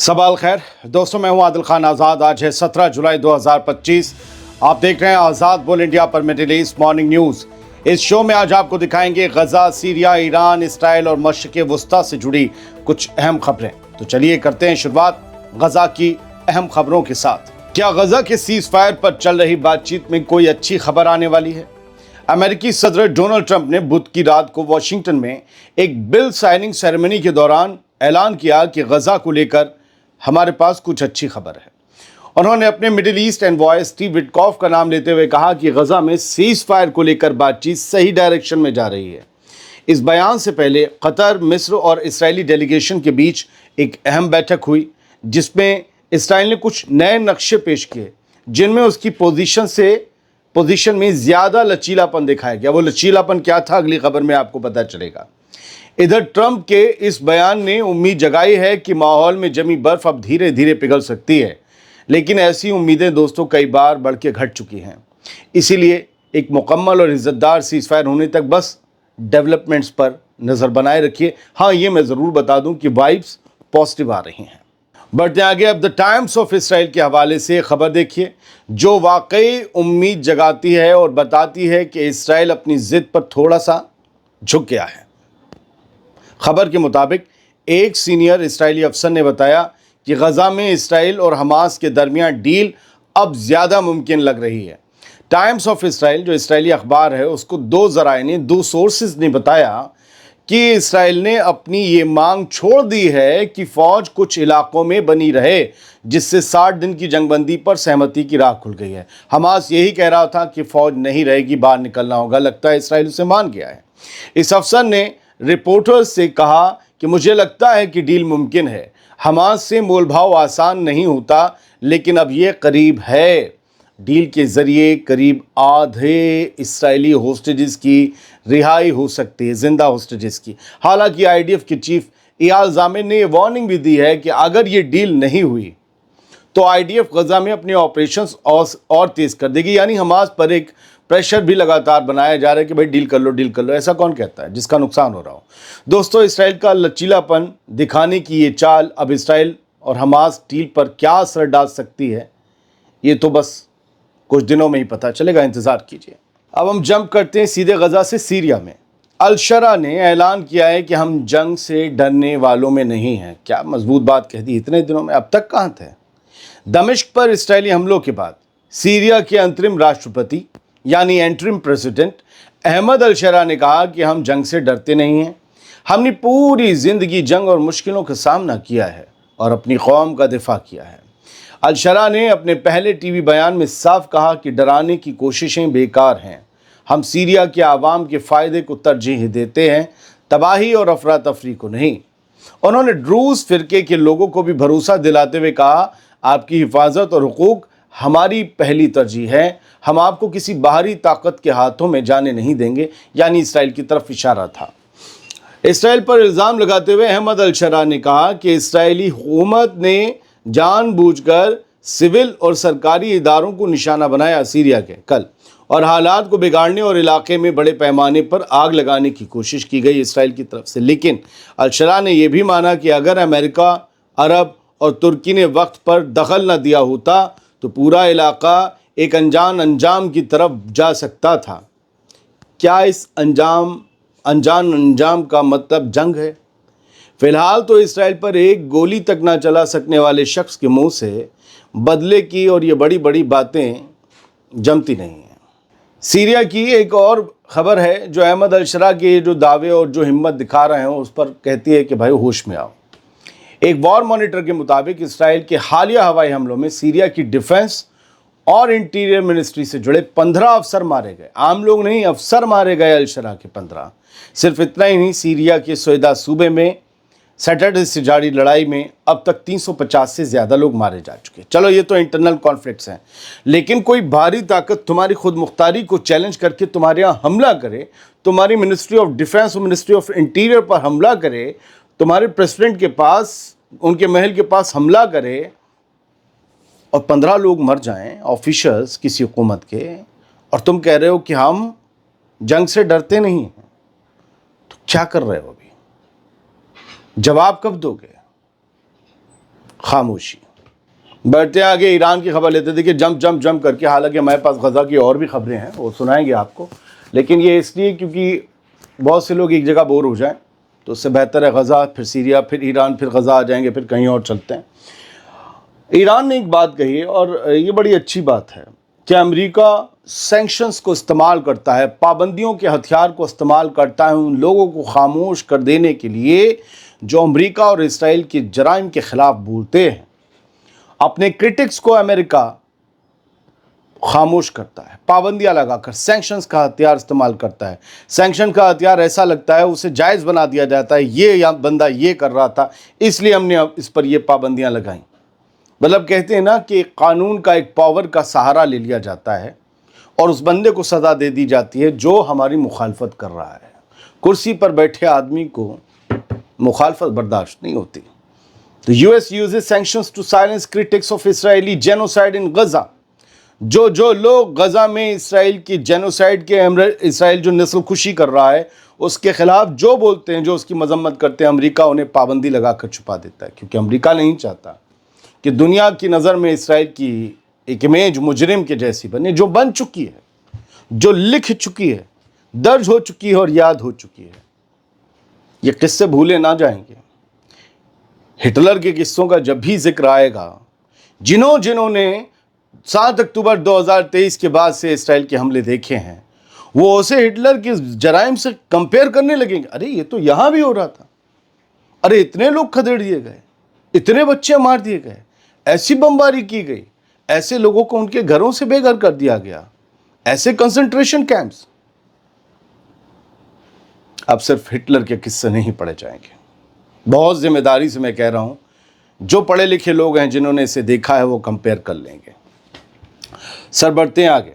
सबाल खैर दोस्तों, मैं हूं आदिल खान आज़ाद। आज है 17 जुलाई 2025। आप देख रहे हैं आज़ाद बोल इंडिया पर मिडिल ईस्ट मॉर्निंग न्यूज़। इस शो में आज आपको दिखाएंगे गजा, सीरिया, ईरान, इसराइल और मशरिक़ वस्ता से जुड़ी कुछ अहम खबरें। तो चलिए करते हैं शुरुआत गजा की अहम खबरों के साथ। क्या गजा के सीज फायर पर चल रही बातचीत में कोई अच्छी खबर आने वाली है? अमेरिकी सदर डोनाल्ड ट्रंप ने बुध की रात को वॉशिंगटन में एक बिल साइनिंग सेरेमनी के दौरान ऐलान किया कि गजा को लेकर हमारे पास कुछ अच्छी खबर है। उन्होंने अपने middle east envoy Steve Witkoff का नाम लेते हुए कहा कि गजा में सीज फायर को लेकर बातचीत सही डायरेक्शन में जा रही है। इस बयान से पहले कतर, मिस्र और इसराइली डेलीगेशन के बीच एक अहम बैठक हुई, जिसमें इसराइल ने कुछ नए नक्शे पेश किए, जिनमें उसकी पोजीशन में ज़्यादा लचीलापन दिखाया गया। वो लचीलापन क्या था, अगली खबर में आपको पता चलेगा। इधर ट्रंप के इस बयान ने उम्मीद जगाई है कि माहौल में जमी बर्फ अब धीरे धीरे पिघल सकती है, लेकिन ऐसी उम्मीदें दोस्तों कई बार बढ़ के घट चुकी हैं। इसीलिए एक मुकम्मल और इज़्ज़तदार सीज़फायर होने तक बस डेवलपमेंट्स पर नज़र बनाए रखिए। हाँ, ये मैं ज़रूर बता दूं कि वाइब्स पॉजिटिव आ रही हैं। बढ़ते आगे, अब द टाइम्स ऑफ इसराइल के हवाले से खबर देखिए, जो वाकई उम्मीद जगाती है और बताती है कि इसराइल अपनी ज़िद पर थोड़ा सा झुक गया है। खबर के मुताबिक एक सीनियर इस्राएली अफसर ने बताया कि गजा में इसराइल और हमास के दरमियान डील अब ज़्यादा मुमकिन लग रही है। टाइम्स ऑफ इसराइल, जो इसराइली अखबार है, उसको दो सोर्सेज ने बताया कि इसराइल ने अपनी ये मांग छोड़ दी है कि फ़ौज कुछ इलाकों में बनी रहे, जिससे 60 दिन की जंगबंदी पर सहमति की राह खुल गई है। हमास यही कह रहा था कि फ़ौज नहीं रहेगी, बाहर निकलना होगा। लगता है इसराइल उसे मान गया है। इस अफसर ने रिपोर्टर्स से कहा कि मुझे लगता है कि डील मुमकिन है। हमास से मोल भाव आसान नहीं होता, लेकिन अब ये करीब है। डील के ज़रिए करीब आधे इस्राएली होस्टेजेस की रिहाई हो सकती है, जिंदा होस्टेजेस की। हालांकि आईडीएफ के चीफ इयाल ज़ामिर ने वार्निंग भी दी है कि अगर ये डील नहीं हुई तो आईडीएफ गजा में अपने ऑपरेशंस और तेज़ कर देगी। यानी हमास पर एक प्रेशर भी लगातार बनाया जा रहा है कि भाई डील कर लो। ऐसा कौन कहता है जिसका नुकसान हो रहा हो। दोस्तों, इसराइल का लचीलापन दिखाने की ये चाल अब इसराइल और हमास डील पर क्या असर डाल सकती है, ये तो बस कुछ दिनों में ही पता चलेगा। इंतज़ार कीजिए। अब हम जंप करते हैं सीधे गजा से सीरिया में। अल-शरा ने ऐलान किया है कि हम जंग से डरने वालों में नहीं हैं। क्या मजबूत बात कह दी इतने दिनों में, अब तक कहाँ थे। दमिश्क पर इसराइली हमलों के बाद सीरिया के अंतरिम राष्ट्रपति यानी एंटरिम प्रेसिडेंट अहमद अल-शरा ने कहा कि हम जंग से डरते नहीं हैं। हमने पूरी ज़िंदगी जंग और मुश्किलों का सामना किया है और अपनी कौम का दिफा किया है। अल-शरा ने अपने पहले टीवी बयान में साफ कहा कि डराने की कोशिशें बेकार हैं। हम सीरिया के आवाम के फ़ायदे को तरजीह देते हैं, तबाही और अफरा तफरी को नहीं। उन्होंने ड्रूज़ फ़िरके के लोगों को भी भरोसा दिलाते हुए कहा, आपकी हिफाजत और हुकूक हमारी पहली तरजीह है। हम आपको किसी बाहरी ताकत के हाथों में जाने नहीं देंगे। यानी इसराइल की तरफ इशारा था। इसराइल पर इल्ज़ाम लगाते हुए अहमद अल-शरा ने कहा कि इसराइली हुकूमत ने जानबूझकर सिविल और सरकारी इदारों को निशाना बनाया सीरिया के कल, और हालात को बिगाड़ने और इलाके में बड़े पैमाने पर आग लगाने की कोशिश की गई इसराइल की तरफ से। लेकिन अल-शरा ने यह भी माना कि अगर अमेरिका, अरब और तुर्की ने वक्त पर दखल न दिया होता तो पूरा इलाका एक अनजान अंजाम की तरफ जा सकता था। क्या इस अनजान अंजाम का मतलब जंग है? फिलहाल तो इसराइल पर एक गोली तक ना चला सकने वाले शख्स के मुंह से बदले की और ये बड़ी बड़ी बातें जमती नहीं हैं। सीरिया की एक और खबर है जो अहमद अल-शरा के जो दावे और जो हिम्मत दिखा रहे हैं उस पर कहती है कि भाई होश में आओ। एक वॉर मॉनिटर के मुताबिक इसराइल के हालिया हवाई हमलों में सीरिया की डिफेंस और इंटीरियर मिनिस्ट्री से जुड़े 15 अफसर मारे गए। आम लोग नहीं, अफसर मारे गए अल-शरा के 15। सिर्फ इतना ही नहीं, सीरिया के सोयदा सूबे में सैटरडे से जारी लड़ाई में अब तक 350 से ज़्यादा लोग मारे जा चुके। चलो, ये तो इंटरनल कॉन्फ्लिक्ट्स हैं, लेकिन कोई भारी ताकत तुम्हारी खुद मुख्तारी को चैलेंज करके तुम्हारे यहाँ हमला करे, तुम्हारी मिनिस्ट्री ऑफ डिफेंस और मिनिस्ट्री ऑफ इंटीरियर पर हमला करे, तुम्हारे प्रेसिडेंट के पास, उनके महल के पास हमला करे और 15 लोग मर जाएं, ऑफिशियल्स किसी हुकूमत के, और तुम कह रहे हो कि हम जंग से डरते नहीं हैं, तो क्या कर रहे हो अभी? जवाब कब दोगे? خاموشی. بڑھتے ہیں آگے, ایران کی خبر لیتے تھے کہ جمپ کر کے, حالانکہ ہمارے پاس غزہ کی اور بھی خبریں ہیں, وہ سنائیں گے آپ کو, لیکن یہ اس لیے کیونکہ بہت سے لوگ ایک جگہ بور ہو جائیں, تو اس سے بہتر ہے غزہ, پھر سیریا, پھر ایران, پھر غزہ آ جائیں گے, پھر کہیں اور چلتے ہیں. ایران نے ایک بات کہی ہے, اور یہ بڑی اچھی بات ہے, کہ امریکہ سینکشنز کو استعمال کرتا ہے, پابندیوں کے ہتھیار کو استعمال کرتا ہے ان لوگوں کو خاموش کر دینے کے لیے جو امریکہ اور اسرائیل کے جرائم کے خلاف بولتے ہیں. اپنے کرٹکس کو امریکہ خاموش کرتا ہے, پابندیاں لگا کر سینکشنز کا ہتھیار استعمال کرتا ہے. سینکشن کا ہتھیار ایسا لگتا ہے اسے جائز بنا دیا جاتا ہے, یہ بندہ یہ کر رہا تھا اس لیے ہم نے اس پر یہ پابندیاں لگائیں. مطلب کہتے ہیں نا کہ قانون کا ایک پاور کا سہارا لے لیا جاتا ہے اور اس بندے کو سزا دے دی جاتی ہے جو ہماری مخالفت کر رہا ہے. کرسی پر بیٹھے آدمی کو مخالفت برداشت نہیں ہوتی. The US uses sanctions to silence critics of Israeli genocide in Gaza. جو لوگ غزہ میں اسرائیل کی جینوسائیڈ کے, اسرائیل جو نسل کشی کر رہا ہے اس کے خلاف جو بولتے ہیں, جو اس کی مذمت کرتے ہیں, امریکہ انہیں پابندی لگا کر چھپا دیتا ہے, کیونکہ امریکہ نہیں چاہتا کہ دنیا کی نظر میں اسرائیل کی ایک امیج مجرم کے جیسی بنے, جو بن چکی ہے, جو لکھ چکی ہے, درج ہو چکی ہے اور یاد ہو چکی ہے. یہ قصے بھولے نہ جائیں گے. ہٹلر کے قصوں کا جب بھی ذکر آئے گا, جنہوں نے 7 اکتوبر 2023 کے بعد سے اسرائیل کے حملے دیکھے ہیں, وہ اسے ہٹلر کے جرائم سے کمپیئر کرنے لگیں گے. ارے یہ تو یہاں بھی ہو رہا تھا, ارے اتنے لوگ کھدیڑ دیے گئے, اتنے بچے مار دیے گئے, ایسی بمباری کی گئی, ایسے لوگوں کو ان کے گھروں سے بے گھر کر دیا گیا, ایسے کنسنٹریشن کیمپس. اب صرف ہٹلر کے قصے نہیں پڑھے جائیں گے. بہت ذمہ داری سے میں کہہ رہا ہوں, جو پڑھے لکھے لوگ ہیں جنہوں نے اسے دیکھا ہے وہ کمپیئر کر لیں گے. سر بڑھتے ہیں آگے,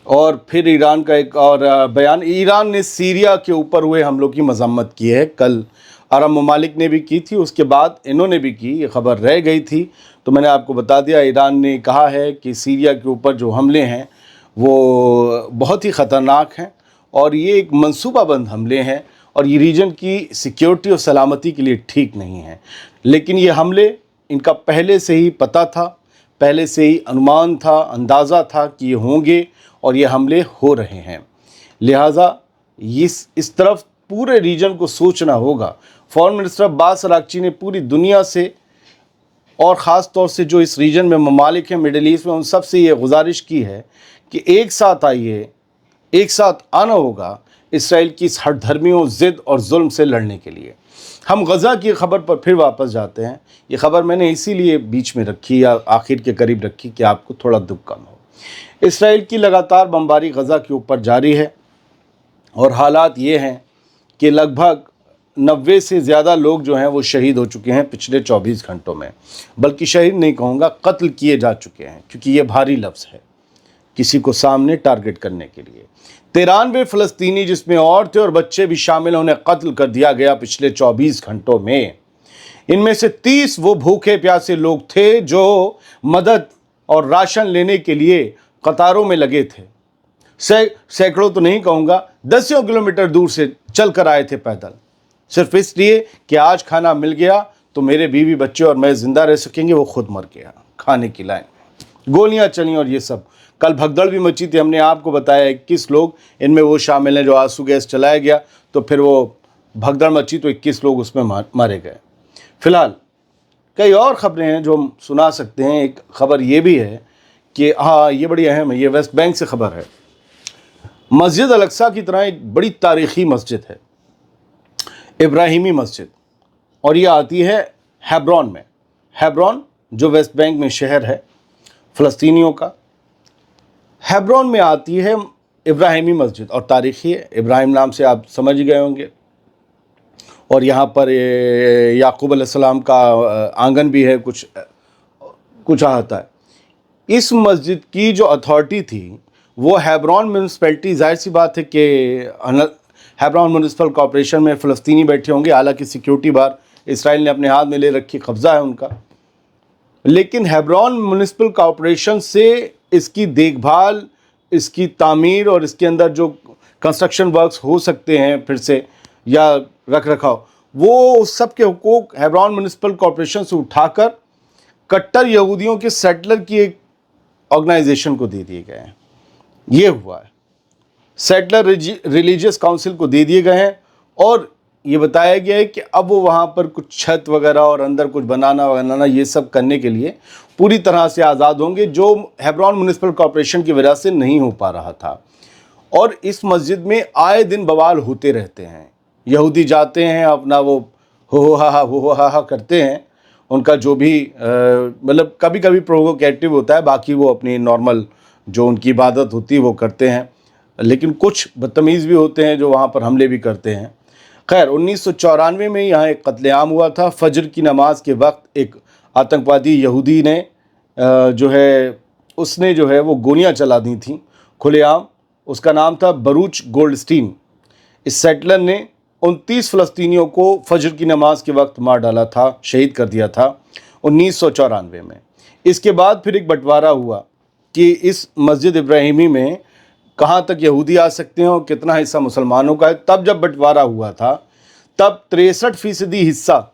اور پھر ایران کا ایک اور بیان. ایران نے سیریا کے اوپر ہوئے حملوں کی مذمت کی ہے. کل عرب ممالک نے بھی کی تھی, اس کے بعد انہوں نے بھی کی, یہ خبر رہ گئی تھی تو میں نے آپ کو بتا دیا. ایران نے کہا ہے کہ سیریا کے اوپر جو حملے ہیں وہ بہت ہی خطرناک ہیں, اور یہ ایک منصوبہ بند حملے ہیں, اور یہ ریجن کی سیکیورٹی اور سلامتی کے لیے ٹھیک نہیں ہے. لیکن یہ حملے ان کا پہلے سے ہی پتہ تھا, پہلے سے ہی انمان تھا, اندازہ تھا کہ یہ ہوں گے, اور یہ حملے ہو رہے ہیں. لہٰذا اس طرف پورے ریجن کو سوچنا ہوگا. فارن منسٹر عباس اراغچی نے پوری دنیا سے, اور خاص طور سے جو اس ریجن میں ممالک ہیں مڈل ایسٹ میں, ان سب سے یہ گزارش کی ہے کہ ایک ساتھ آئیے, ایک ساتھ آنا ہوگا اسرائیل کی اس ہٹ دھرمیوں, ضد اور ظلم سے لڑنے کے لیے. ہم غزہ کی خبر پر پھر واپس جاتے ہیں. یہ خبر میں نے اسی لیے بیچ میں رکھی یا آخر کے قریب رکھی کہ آپ کو تھوڑا دکھ کم ہو. اسرائیل کی لگاتار بمباری غزہ کے اوپر جاری ہے, اور حالات یہ ہیں کہ لگ بھگ 90 سے زیادہ لوگ جو ہیں وہ شہید ہو چکے ہیں پچھلے 24 گھنٹوں میں. بلکہ شہید نہیں کہوں گا, قتل کیے جا چکے ہیں, کیونکہ یہ بھاری لفظ ہے کسی کو سامنے ٹارگٹ کرنے کے لیے. 93 فلسطینی جس میں عورتیں اور بچے بھی شامل انہیں قتل کر دیا گیا پچھلے 24 گھنٹوں میں. ان میں سے 30 وہ بھوکے پیاسے لوگ تھے جو مدد اور راشن لینے کے لیے قطاروں میں لگے تھے. سینکڑوں تو نہیں کہوں گا, دسیوں کلومیٹر دور سے چل کر آئے تھے پیدل, صرف اس لیے کہ آج کھانا مل گیا تو میرے بیوی بچے اور میں زندہ رہ سکیں گے. وہ خود مر گیا کھانے کی لائن میں, گولیاں چلیں اور یہ سب. کل بھگدڑ بھی مچی تھی, ہم نے آپ کو بتایا 21 لوگ, ان میں وہ شامل ہیں جو آنسو گیس چلایا گیا تو پھر وہ بھگدڑ مچی تو 21 لوگ اس میں مارے گئے. فی الحال کئی اور خبریں ہیں جو ہم سنا سکتے ہیں. ایک خبر یہ بھی ہے کہ ہاں یہ بڑی اہم ہے, یہ ویسٹ بینک سے خبر ہے. مسجد الاقصیٰ کی طرح ایک بڑی تاریخی مسجد ہے, ابراہیمی مسجد, اور یہ آتی ہے ہیبرون میں. ہیبرون جو ویسٹ بینک میں شہر ہے فلسطینیوں کا, ہیبرون میں آتی ہے ابراہیمی مسجد, اور تاریخی ہے. ابراہیم نام سے آپ سمجھ گئے ہوں گے, اور یہاں پر یعقوب علیہ السلام کا آنگن بھی ہے, کچھ آتا ہے. اس مسجد کی جو اتھارٹی تھی وہ ہیبرون میونسپلٹی, ظاہر سی بات ہے کہ ہیبرون میونسپل کارپوریشن میں فلسطینی بیٹھے ہوں گے, حالانکہ سیکیورٹی بار اسرائیل نے اپنے ہاتھ میں لے رکھی, قبضہ ہے ان کا. لیکن ہیبرون میونسپل کارپوریشن سے اس کی دیکھ بھال, اس کی تعمیر اور اس کے اندر جو کنسٹرکشن ورکس ہو سکتے ہیں پھر سے یا رکھ رکھاؤ, وہ उस सब के हुकूक हेब्रोन म्यूनिसिपल कॉरपोरेशन से उठाकर कट्टर यहूदियों के सेटलर की एक ऑर्गेनाइजेशन को दे दिए गए हैं। ये हुआ है, सेटलर रिलीजियस काउंसिल को दे दिए गए हैं और ये बताया गया है कि अब वो वहाँ पर कुछ छत वगैरह और अंदर कुछ बनाना ये सब करने के लिए पूरी तरह से आज़ाद होंगे, जो हेब्रोन म्यूनिसिपल कॉरपोरेशन की वजह से नहीं हो पा रहा था। और इस मस्जिद में आए दिन बवाल होते रहते हैं, यहूदी जाते हैं अपना वो हो हा करते हैं, उनका जो भी मतलब कभी कभी प्रोवोकेटिव होता है, बाकी वो अपनी नॉर्मल जो उनकी इबादत होती है वो करते हैं, लेकिन कुछ बदतमीज़ भी होते हैं जो वहाँ पर हमले भी करते हैं। खैर 1994 में यहाँ एक कत्लेआम हुआ था। फजर की नमाज के वक्त एक आतंकवादी यहूदी ने उसने वो गोलियाँ चला दी थी खुलेआम। उसका नाम था बरूच गोल्डस्टीन। इस सेटलर ने 29 फ़लस्तीनियों को फजर की नमाज के वक्त मार डाला था, शहीद कर दिया था 1994 में। इसके बाद फिर एक बंटवारा हुआ कि इस मस्जिद इब्राहिमी में कहाँ तक यहूदी आ सकते हैं और कितना हिस्सा मुसलमानों का है। तब जब बंटवारा हुआ था तब 63% हिस्सा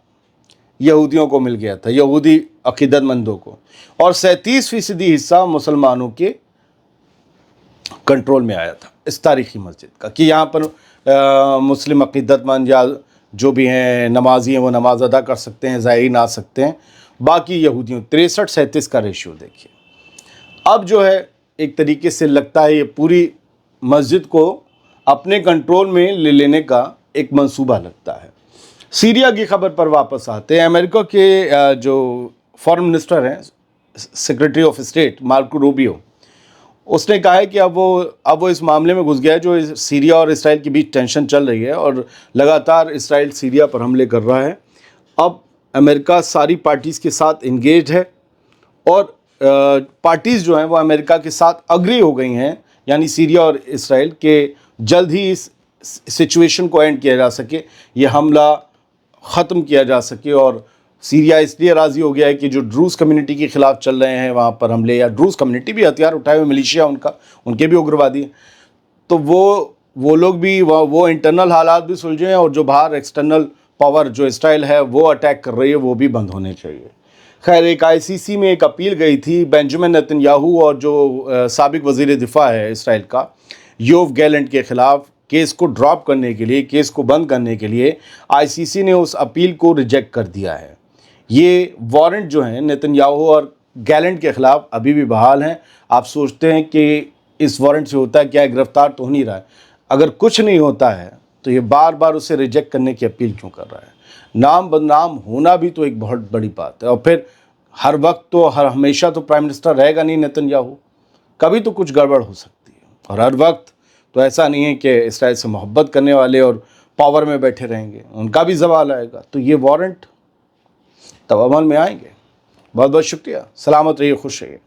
यहूदियों को मिल गया था, यहूदी अकीदतमंदों को, और 37% हिस्सा मुसलमानों के कंट्रोल में आया था इस तारीख़ी मस्जिद का, कि यहाँ पर मुस्लिम अकीदतमंद या जो भी हैं नमाजी हैं वो नमाज अदा कर सकते हैं, ज़ायरीन आ सकते हैं। बाकी यहूदियों 63-37 का रेशियो देखिए। अब एक तरीके से लगता है ये पूरी मस्जिद को अपने कंट्रोल में ले लेने का एक मंसूबा लगता है। सीरिया की खबर पर वापस आते हैं। अमेरिका के जो फॉरेन मिनिस्टर हैं, secretary of state Marco Rubio, उसने कहा है कि अब वो इस मामले में घुस गया है जो सीरिया और इसराइल के बीच टेंशन चल रही है और लगातार इसराइल सीरिया पर हमले कर रहा है। अब अमेरिका सारी पार्टीज़ के साथ इंगेज है और पार्टीज़ जो हैं वो अमेरिका के साथ अग्री हो गई हैं, यानी सीरिया और इसराइल के जल्द ही इस सिचुएशन को एंड किया जा सके, ये हमला ख़त्म किया जा सके। और सीरिया इसलिए राज़ी हो गया है कि जो ड्रूज़ कम्युनिटी के ख़िलाफ़ चल रहे हैं वहाँ पर हमले, या ड्रूज़ कम्युनिटी भी हथियार उठाए हुए मिलिशिया उनके भी उग्रवादी हैं, तो वो लोग भी वो इंटरनल हालात भी सुलझे हैं और जो बाहर एक्सटर्नल पावर जो इसराइल है वो अटैक कर रही है वो भी बंद होने चाहिए। खैर एक ICC में एक अपील गई थी बेंजामिन नेतन्याहू और जो साबिक वज़ीर दिफा है इसराइल का योव गैलेंट के ख़िलाफ़ केस को ड्रॉप करने के लिए, केस को बंद करने के लिए ICC ने उस अपील को रिजेक्ट कर दिया है। ये वारंट जो हैं नेतन्याहू और गैलेंट के ख़िलाफ़ अभी भी बहाल हैं। आप सोचते हैं कि इस वारंट से होता है क्या, गिरफ़्तार तो हो नहीं रहा है। अगर कुछ नहीं होता है तो ये बार बार उसे रिजेक्ट करने की अपील क्यों कर रहा है? नाम बदनाम होना भी तो एक बहुत बड़ी बात है। और फिर हर वक्त तो हमेशा तो प्राइम मिनिस्टर रहेगा नहीं नेतन्याहू, कभी तो कुछ गड़बड़ हो सकती है। और हर वक्त तो ऐसा नहीं है कि इसराइल से मोहब्बत करने वाले और पावर में बैठे रहेंगे, उनका भी ज़वाल आएगा। तो ये वारंट तब अमल में आएंगे। बहुत बहुत शुक्रिया। सलामत रहिए, खुश रहिए।